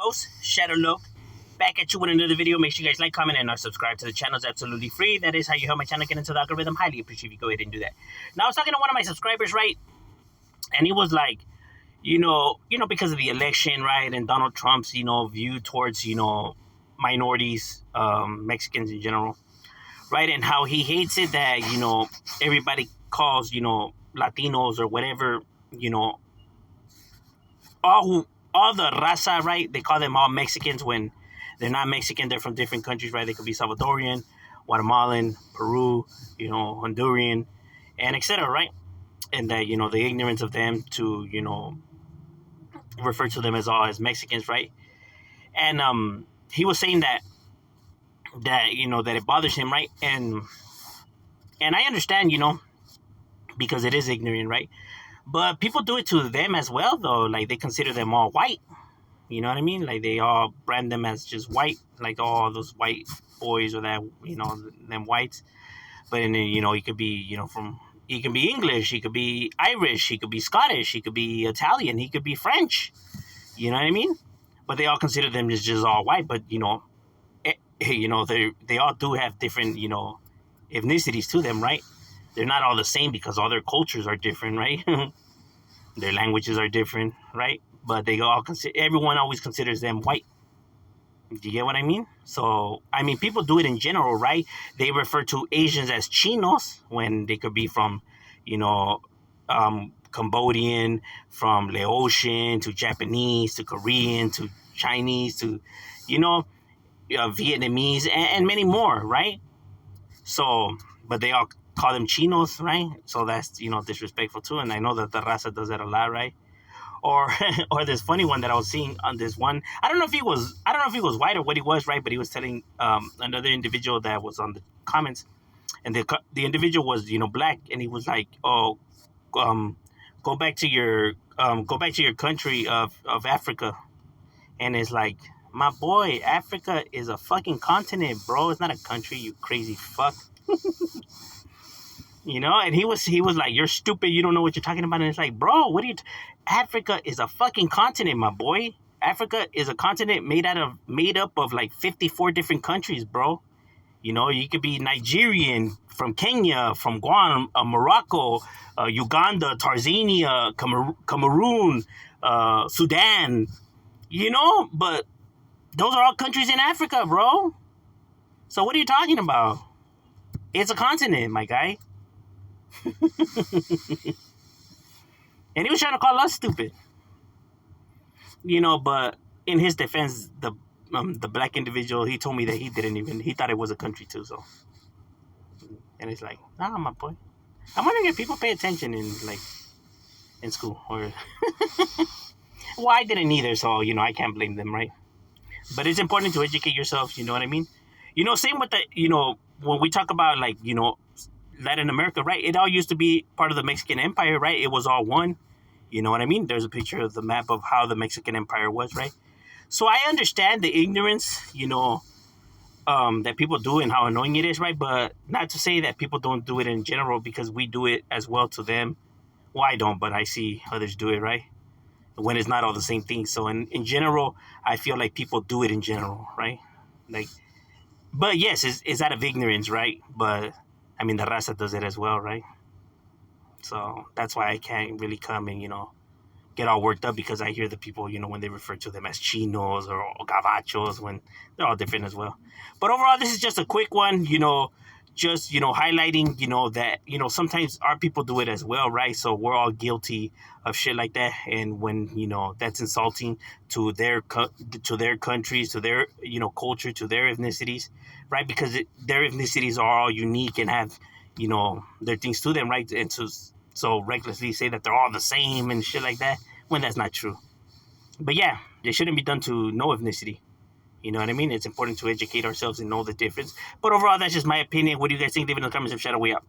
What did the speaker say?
host, Shadow Loke, back at you with another video. Make sure you guys like, comment, and subscribe to the channel. It's absolutely free. That is how you help my channel get into the algorithm. Highly appreciate if you go ahead and do that. Now, I was talking to one of my subscribers, right? And he was like, because of the election, right? And Donald Trump's, view towards, minorities, Mexicans in general, right? And how he hates it that, everybody calls, Latinos or whatever, all the raza, right? They call them all Mexicans when they're not Mexican. They're from different countries, right? They could be Salvadorian, Guatemalan, Peru, Honduran, and etc., right? And that, the ignorance of them to, refer to them as all as Mexicans, right? And he was saying that that it bothers him, right? And I understand, because it is ignorant, right? But people do it to them as well, though. Like, they consider them all white. You know what I mean? Like, they all brand them as just white, like all those white boys or that, them whites. But then, he could be, he can be English, he could be Irish, he could be Scottish, he could be Italian, he could be French. You know what I mean? But they all consider them as just all white. But, they all do have different, ethnicities to them, right? They're not all the same because all their cultures are different, right? Their languages are different, right? But they all everyone always considers them white. Do you get what I mean? So, people do it in general, right? They refer to Asians as chinos when they could be from, Cambodian, from Laotian to Japanese to Korean to Chinese to, Vietnamese and many more, right? So, but they all call them chinos, right? So that's, disrespectful too. And I know that the raza does that a lot, right? Or this funny one that I was seeing on this one. I don't know if he was white or what he was, right? But he was telling another individual that was on the comments, and the individual was, black, and he was like, "Oh, go back to your country of Africa," and it's like, my boy, Africa is a fucking continent, bro. It's not a country, you crazy fuck. And he was like, "You're stupid. You don't know what you're talking about." And it's like, bro, what are you? Africa is a fucking continent, my boy. Africa is a continent made up of like 54 different countries, bro. You could be Nigerian, from Kenya, from Guam, Morocco, Uganda, Tanzania, Cameroon, Sudan. But those are all countries in Africa, bro. So what are you talking about? It's a continent, my guy. And he was trying to call us stupid, but in his defense, the black individual, he told me that he thought it was a country too. So, and it's like, nah, my boy, I'm wondering if people pay attention in school, or well, I didn't either, so I can't blame them, right? But it's important to educate yourself. You know what I mean? Same with the when we talk about Latin America, right? It all used to be part of the Mexican Empire, right? It was all one. You know what I mean? There's a picture of the map of how the Mexican Empire was, right? So I understand the ignorance, that people do and how annoying it is, right? But not to say that people don't do it in general, because we do it as well to them. Well, I don't, but I see others do it, right? When it's not all the same thing. So in general, I feel like people do it in general, right? But yes, it's out of ignorance, right? But the raza does it as well, right? So that's why I can't really come and, get all worked up, because I hear the people, when they refer to them as chinos or gabachos, when they're all different as well. But overall, this is just a quick one, just, highlighting, that, sometimes our people do it as well, right? So we're all guilty of shit like that. And when, that's insulting to their countries, to their, culture, to their ethnicities, right? Because their ethnicities are all unique and have, their things to them, right? And so recklessly say that they're all the same and shit like that, when that's not true. But yeah, they shouldn't be done to no ethnicity. You know what I mean? It's important to educate ourselves and know the difference. But overall, that's just my opinion. What do you guys think? Leave it in the comments. Shadow, we out.